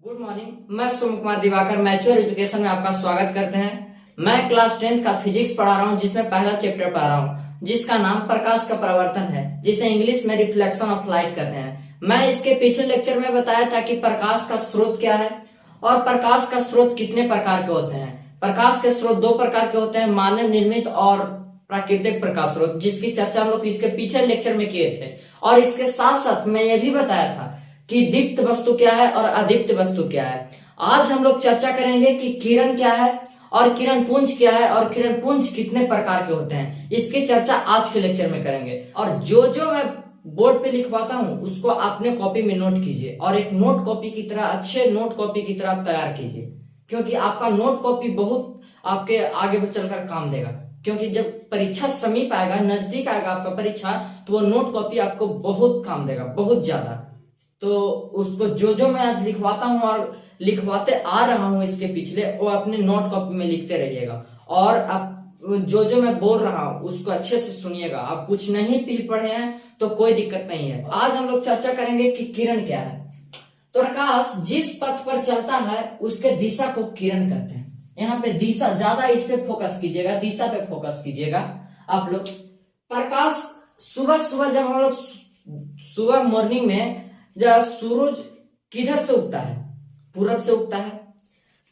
Good morning. मैं सोम Kumar Diwakar mature education में आपका स्वागत करते हैं। मैं क्लास 10th का फिजिक्स पढ़ा रहा हूं, जिसमें पहला चैप्टर पढ़ा रहा हूं, जिसका नाम प्रकाश का परावर्तन है, जिसे इंग्लिश में रिफ्लेक्शन ऑफ लाइट कहते हैं। मैं इसके पिछले लेक्चर में बताया था कि प्रकाश का स्रोत क्या है और प्रकाश का स्रोत कितने प्रकार के होते हैं। प्रकाश के स्रोत दो प्रकार के होते हैं, मानव निर्मित और प्राकृतिक प्रकाश स्रोत, जिसकी चर्चा हम लोग इसके पीछे लेक्चर में किए थे। और इसके साथ साथ मैं ये भी बताया था कि दीप्त वस्तु क्या है और अदीप्त वस्तु क्या है। आज हम लोग चर्चा करेंगे कि किरण क्या है और किरण पुंज क्या है और किरण पुंज कितने प्रकार के होते हैं। इसकी चर्चा आज के लेक्चर में करेंगे। और जो जो मैं बोर्ड पे लिखवाता हूं उसको अपने कॉपी में नोट कीजिए और एक नोट कॉपी की तरह, अच्छे नोट कॉपी की तरह तैयार कीजिए, क्योंकि आपका नोट कॉपी बहुत आपके आगे चलकर काम देगा। क्योंकि जब परीक्षा समीप आएगा, नजदीक आएगा आपका परीक्षा, तो वो नोट कॉपी आपको बहुत काम देगा, बहुत ज्यादा। तो उसको जो जो मैं आज लिखवाता हूं और लिखवाते आ रहा हूं इसके पिछले, वो अपने नोट कॉपी में लिखते रहिएगा। और आप जो जो मैं बोल रहा हूं उसको अच्छे से सुनिएगा। आप कुछ नहीं भी पढ़े हैं तो कोई दिक्कत नहीं है। आज हम लोग चर्चा करेंगे कि किरण क्या है। तो प्रकाश जिस पथ पर चलता है उसके दिशा को किरण कहते हैं। यहाँ पे दिशा, ज्यादा इस पे फोकस कीजिएगा, दिशा पे फोकस कीजिएगा आप लोग। प्रकाश सुबह सुबह, जब हम लोग सुबह मॉर्निंग में, जब सूरज किधर से उगता है? पूरब से उगता है।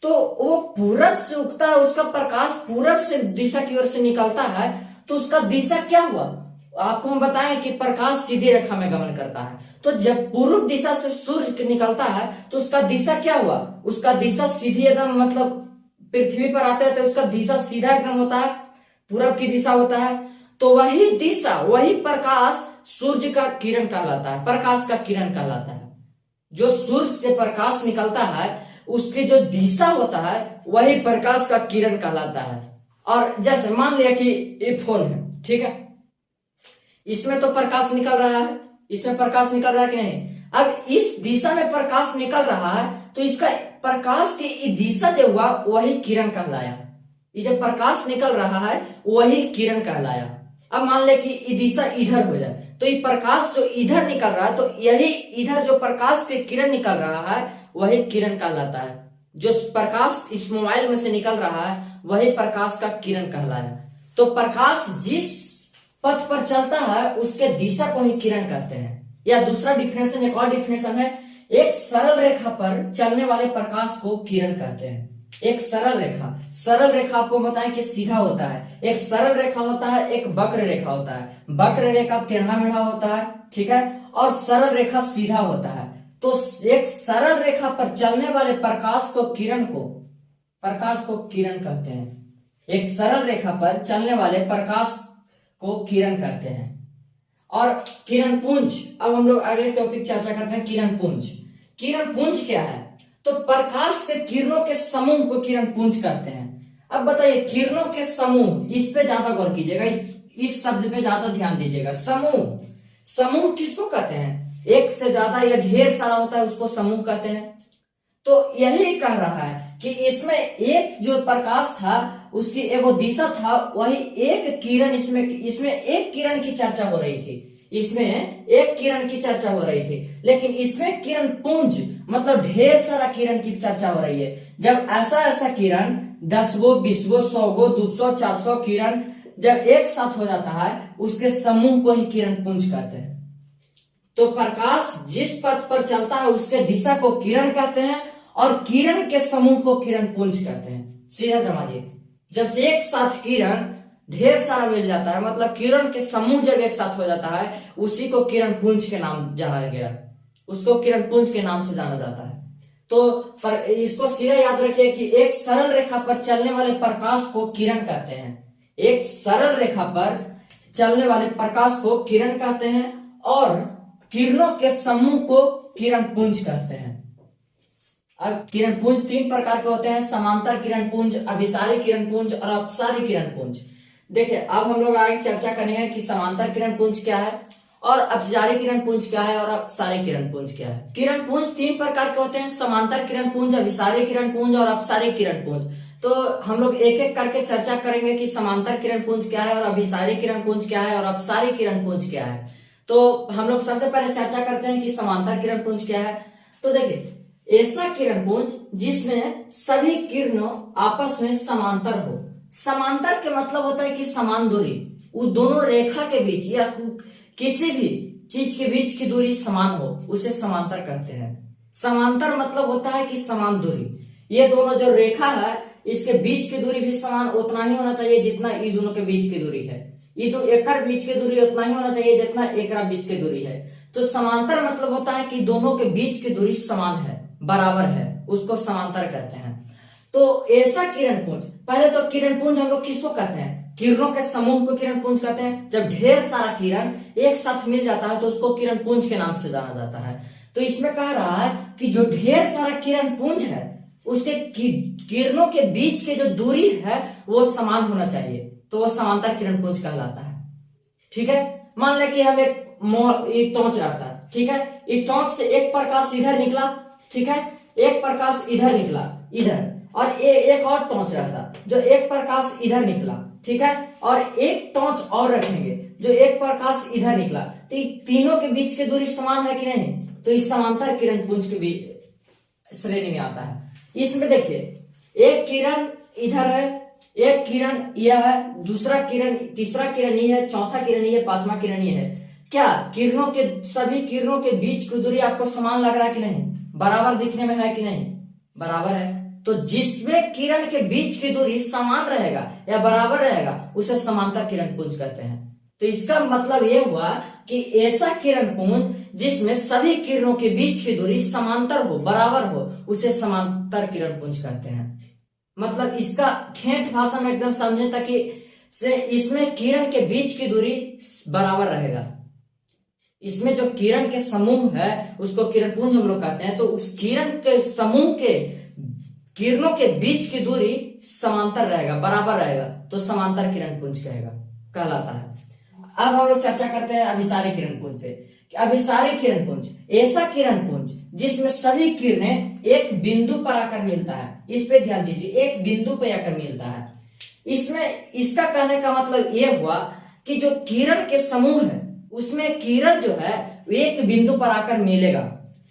तो वो पूरब से उगता है, उसका प्रकाश पूरब से दिशा की ओर से निकलता है, तो उसका दिशा क्या हुआ? आपको हम बताएं कि प्रकाश सीधी रेखा में गमन करता है। तो जब पूर्व दिशा से सूर्य निकलता है तो उसका दिशा क्या हुआ? उसका दिशा सीधी एकदम, मतलब पृथ्वी पर आते हैं तो उसका दिशा सीधा एकदम होता है, पूरब की दिशा होता है। तो वही दिशा, वही प्रकाश सूर्य का किरण कहलाता है, प्रकाश का किरण कहलाता है। जो सूर्य से प्रकाश निकलता है उसकी जो दिशा होता है वही प्रकाश का किरण कहलाता है। और जैसे मान लिया कि ये फोन है, ठीक है, इसमें तो प्रकाश निकल रहा है, इसमें प्रकाश निकल रहा है कि नहीं? अब इस दिशा में प्रकाश निकल रहा है तो इसका प्रकाश की दिशा जो हुआ वही किरण कहलाया। ये जो प्रकाश निकल रहा है वही किरण कहलाया। अब मान ले कि ये दिशा इधर हो जाए तो ये प्रकाश जो इधर निकल रहा है, तो यही इधर जो प्रकाश के किरण निकल रहा है वही किरण कहलाता है। जो प्रकाश इस मोबाइल में से निकल रहा है वही प्रकाश का किरण कहलाया। तो प्रकाश जिस पथ पर चलता है उसके दिशा को ही किरण कहते हैं। या दूसरा डिफिनेशन, एक और डिफिनेशन है, एक सरल रेखा पर चलने वाले प्रकाश को किरण कहते हैं। एक सरल रेखा, सरल रेखा आपको बताएं कि सीधा होता है, एक सरल रेखा होता है, एक वक्र रेखा होता है। वक्र रेखा टेढ़ा मेढ़ा होता है, ठीक है, और सरल रेखा सीधा होता है। तो एक सरल रेखा पर चलने वाले प्रकाश को किरण कहते हैं। एक सरल रेखा पर चलने वाले प्रकाश को किरण कहते हैं। और किरण पुंज, अब हम लोग अगले टॉपिक चर्चा करते हैं, किरण पुंज। किरण पुंज क्या है? तो प्रकाश के किरणों के समूह को किरण पुंज कहते हैं। अब बताइए, किरणों के समूह, इस पे ज्यादा गौर कीजिएगा, इस शब्द पे ज्यादा ध्यान दीजिएगा। समूह, समूह किसको कहते हैं? एक से ज्यादा या ढेर सारा होता है उसको समूह कहते हैं। तो यही कह रहा है कि इसमें एक जो प्रकाश था उसकी एगो दिशा था, वही एक किरण, इसमें एक किरण की चर्चा हो रही थी, इसमें एक किरण की चर्चा हो रही थी। लेकिन इसमें किरण पुंज मतलब ढेर सारा किरण की चर्चा हो रही है। जब ऐसा ऐसा किरण 10 गो, 20 गो, 100 गो, 200, 400 किरण जब एक साथ हो जाता है उसके समूह को ही किरण पुंज कहते हैं। तो प्रकाश जिस पथ पर चलता है उसके दिशा को किरण कहते हैं और किरण के समूह को किरण पुंज कहते हैं। सीधा समझिए, जब से एक साथ किरण ढेर सारा मिल जाता है, मतलब किरण के समूह जब एक साथ हो जाता है उसी को किरण पुंज के नाम जाना गया, उसको किरण पुंज के नाम से जाना जाता है। तो इसको सीधा याद रखिए कि एक सरल रेखा पर चलने वाले प्रकाश को किरण कहते हैं। एक सरल रेखा पर चलने वाले प्रकाश को किरण कहते हैं और किरणों के समूह को किरण पुंज कहते हैं। अब किरण पुंज 3 प्रकार के होते हैं, समांतर किरण पुंज, अभिसारी किरण पुंज और अपसारी किरण पुंज। देखिए, अब हम लोग आगे चर्चा करेंगे कि समांतर किरण पुंज क्या है और अपसारी किरण पुंज क्या है और अपसारी किरण पुंज क्या है। किरण पुंज 3 प्रकार के होते हैं, समांतर किरण पुंज, अभिसारी किरण पुंज और अपसारी किरण पुंज। तो हम लोग एक एक करके चर्चा करेंगे कि समांतर किरण पुंज क्या है और अभिसारी किरण पुंज क्या है और अपसारी किरण पुंज क्या है। तो हम लोग सबसे पहले चर्चा करते हैं कि समांतर किरण पुंज क्या है। तो देखिए, ऐसा किरण पुंज जिसमें सभी किरणों आपस में समांतर हो। समांतर के मतलब होता है कि समान दूरी, वो दोनों रेखा के बीच या किसी भी चीज के बीच की दूरी समान हो, उसे समांतर कहते हैं। समांतर मतलब होता है कि समान दूरी। ये दोनों जो रेखा है इसके बीच की दूरी भी समान उतना ही होना चाहिए जितना ये दोनों के बीच की दूरी है। ये दो एकर बीच की दूरी उतना ही होना चाहिए जितना एकरा बीच की दूरी है। तो समांतर मतलब होता है कि दोनों के बीच की दूरी समान है, बराबर है, उसको समांतर कहते हैं। तो ऐसा किरण पुंज, पहले तो किरण पुंज हम लोग किसको कहते हैं? किरणों के समूह को किरण पुंज कहते हैं। जब ढेर सारा किरण एक साथ मिल जाता है तो उसको किरण पुंज के नाम से जाना जाता है। तो इसमें कह रहा है कि जो ढेर सारा किरण पुंज है उसके किरणों के बीच के जो दूरी है वो समान होना चाहिए, तो वो समांतर किरण पुंज कहलाता है। ठीक है, मान लें कि हम एक टॉर्च रखता है, ठीक है, इस टॉर्च से एक प्रकाश इधर निकला, ठीक है, एक प्रकाश इधर निकला इधर, और एक और टॉर्च रहता जो एक प्रकाश इधर निकला, ठीक है, और एक टॉर्च और रखेंगे जो एक प्रकाश इधर निकला, तो तीनों के बीच की दूरी समान है कि नहीं? तो इस समांतर किरण पुंज के बीच श्रेणी में आता है। इसमें देखिए एक किरण इधर है, एक किरण यह है, दूसरा किरण, तीसरा किरण ये है, चौथा किरण ये है, पांचवा किरण ये है। क्या किरणों के सभी किरणों के बीच की दूरी आपको समान लग रहा है कि नहीं? बराबर दिखने में है कि नहीं? बराबर है। तो जिसमें किरण के बीच की दूरी समान रहेगा या बराबर रहेगा उसे समांतर किरण पुंज कहते हैं। तो इसका मतलब यह हुआ कि ऐसा किरण पुंज जिसमें सभी किरणों के बीच की दूरी समांतर हो, बराबर हो, उसे समांतर किरण पुंज कहते हैं। मतलब इसका ठेठ भाषा में एकदम समझे ताकि से इसमें किरण के बीच की दूरी बराबर रहेगा। इसमें जो किरण के समूह है उसको किरण पुंज हम लोग कहते हैं। तो उस किरण के समूह के किरणों के बीच की दूरी समांतर रहेगा, बराबर रहेगा, तो समांतर किरण पुंज कहलाता है। अब हम लोग चर्चा करते हैं अभिसारी किरण पुंज पे। अभिसारी किरण पुंज ऐसा किरण पुंज जिसमें सभी किरणें एक बिंदु पर आकर मिलता है। इस पे ध्यान दीजिए, एक बिंदु पे आकर मिलता है। इसमें इसका कहने का मतलब यह हुआ कि जो किरण के समूह है उसमें किरण जो है एक बिंदु पर आकर मिलेगा।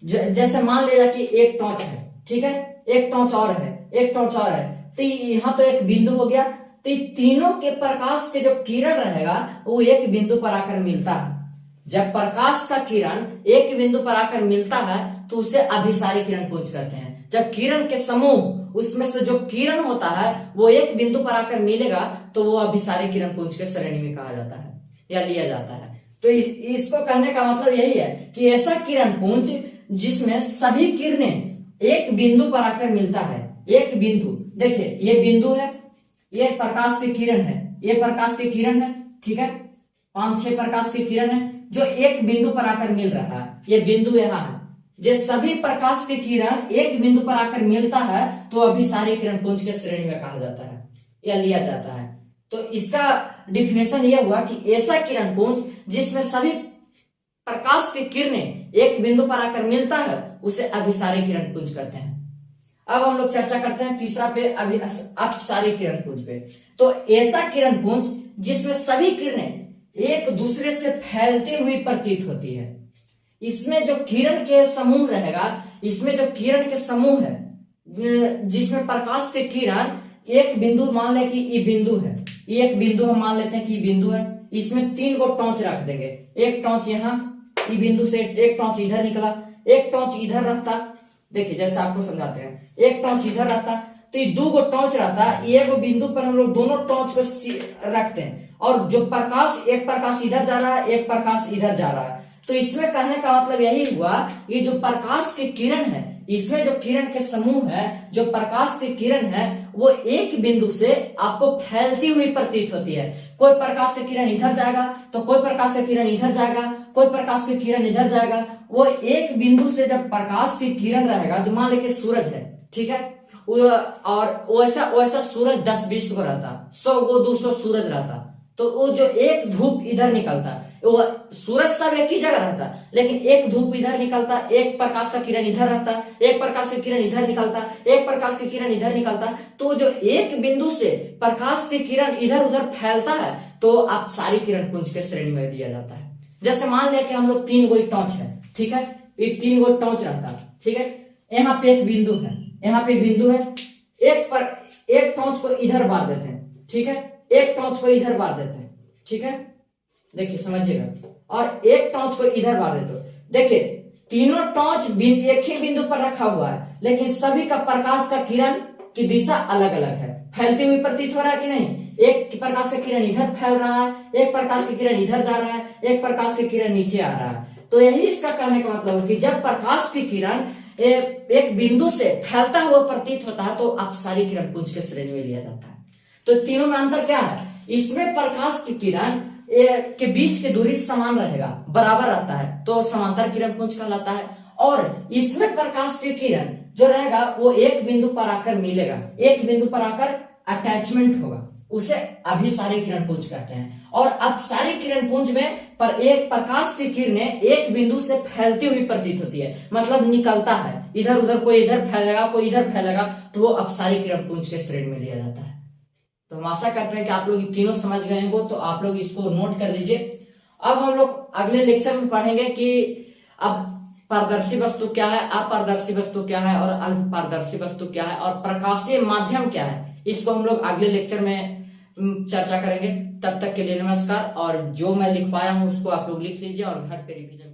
जैसे मान लिया कि एक टॉर्च है, ठीक है, एक टॉर्च और है, एक टॉर्च और है, तो यहाँ तो एक बिंदु हो गया। तो तीनों के प्रकाश के जो किरण रहेगा वो एक बिंदु पर आकर मिलता है। जब प्रकाश का किरण एक बिंदु पर आकर मिलता है तो उसे अभिसारी किरण पुंज कहते हैं। जब किरण के समूह उसमें से जो किरण होता है वो एक बिंदु पर आकर मिलेगा तो वो अभिसारी किरण पुंज के श्रेणी में कहा जाता है या लिया जाता है। तो इसको कहने का मतलब यही है कि ऐसा किरण पुंज जिसमें सभी किरणें एक बिंदु पर आकर मिलता है। एक बिंदु, देखिए ये बिंदु है, ये प्रकाश की किरण है, ये प्रकाश की किरण है, ठीक है, 5-6 प्रकाश की किरण है जो एक बिंदु पर आकर मिल रहा है। ये बिंदु यहाँ है। ये सभी प्रकाश की किरण एक बिंदु पर आकर मिलता है तो अभिसारी किरण पुंज के श्रेणी में कहा जाता है या लिया जाता है। तो इसका डिफिनेशन यह हुआ कि ऐसा किरण पुंज जिसमें सभी प्रकाश की किरणें एक बिंदु पर आकर मिलता है उसे अभिसारी किरण पुंज कहते हैं। अब हम लोग चर्चा करते हैं तीसरा पे अपसारी किरण पुंज पे। तो ऐसा किरण पुंज जिसमें सभी किरणें एक दूसरे से फैलती हुई प्रतीत होती है। इसमें जो किरण के समूह रहेगा, इसमें जो किरण के समूह है जिसमें प्रकाश के किरण एक बिंदु, मान ले कि ये बिंदु है, ये एक बिंदु हम मान लेते हैं कि ये बिंदु है। इसमें 3 गो टॉर्च रख देंगे, एक टॉर्च यहाँ ये बिंदु से, एक टॉर्च इधर निकला, एक टॉर्च इधर रहता, देखिए जैसे आपको समझाते हैं, एक टॉर्च इधर रहता तो ये 2 गो टॉर्च रहता, एक बिंदु पर हम लोग दोनों टॉर्च को रखते हैं और जो प्रकाश, एक प्रकाश इधर जा रहा है, एक प्रकाश इधर जा रहा है। तो इसमें कहने का मतलब यही हुआ ये जो प्रकाश की किरण है, इसमें जो किरण के समूह है, जो प्रकाश की किरण है वो एक बिंदु से आपको फैलती हुई प्रतीत होती है। कोई प्रकाश की किरण इधर जाएगा तो कोई प्रकाश की किरण इधर जाएगा, कोई प्रकाश की किरण इधर जाएगा। वो एक बिंदु से जब प्रकाश की किरण रहेगा, जो मान लेके सूरज है, ठीक है, और वैसा सूरज 10-20 को रहता, 100 गो 200 सूरज रहता, तो वो जो एक धूप इधर निकलता, वो सूरज सब एक ही जगह रहता, लेकिन एक धूप इधर निकलता, एक प्रकाश का किरण इधर रहता, एक प्रकाश की किरण इधर निकलता, एक प्रकाश की किरण इधर निकलता। तो जो एक बिंदु से प्रकाश की किरण इधर उधर फैलता है तो आप सारी किरण पुंज के श्रेणी में दिया जाता है। जैसे मान लिया कि हम लोग 3 गो टॉर्च है, ठीक है, एक 3 गो टॉर्च रहता, ठीक है, यहाँ पे एक बिंदु है, यहाँ पे बिंदु है, एक टॉर्च को इधर बार देते हैं, ठीक है, एक टॉर्च को इधर बार देते हैं, ठीक है, देखिए समझिएगा, और एक टॉर्च को इधर बार देते हो। देखिए तीनों टॉर्च एक ही बिंदु पर रखा हुआ है, लेकिन सभी का प्रकाश का किरण की दिशा अलग अलग है, फैलती हुई प्रतीत हो रहा है कि नहीं। एक प्रकाश का किरण इधर फैल रहा है, एक प्रकाश की किरण इधर जा रहा है, एक प्रकाश की किरण नीचे आ रहा है। तो यही इसका कहने का मतलब है कि जब प्रकाश की किरण एक बिंदु से फैलता हुआ प्रतीत होता है तो अपसारी किरण पुंज के श्रेणी में लिया जाता है। तो तीनों में अंतर क्या है, इसमें प्रकाश की किरण के बीच की दूरी समान रहेगा, बराबर रहता है, तो समांतर किरण पुंज कहलाता है। और इसमें प्रकाश की किरण जो रहेगा वो एक बिंदु पर आकर मिलेगा, एक बिंदु पर आकर अटैचमेंट होगा, उसे अभिसारी किरण पुंज कहते हैं। और अपसारी किरण पुंज में पर एक प्रकाश की किरणें एक बिंदु से फैलती हुई प्रतीत होती है, मतलब निकलता है इधर उधर, कोई इधर फैलेगा कोई इधर फैलेगा, तो वो अपसारी किरण पुंज के श्रेणी में लिया जाता है। तो हम आशा करते हैं कि आप लोग तीनों समझ गए हैं, तो आप लोग इसको नोट कर लीजिए। अब हम लोग अगले लेक्चर में पढ़ेंगे कि अब पारदर्शी वस्तु क्या है, अपारदर्शी वस्तु क्या है, और अल्पपारदर्शी वस्तु क्या है, और प्रकाशीय माध्यम क्या है, इसको हम लोग अगले लेक्चर में चर्चा करेंगे। तब तक के लिए नमस्कार, और जो मैं लिख पाया हूं उसको आप लोग लिख लीजिए और घर पे रिवीजन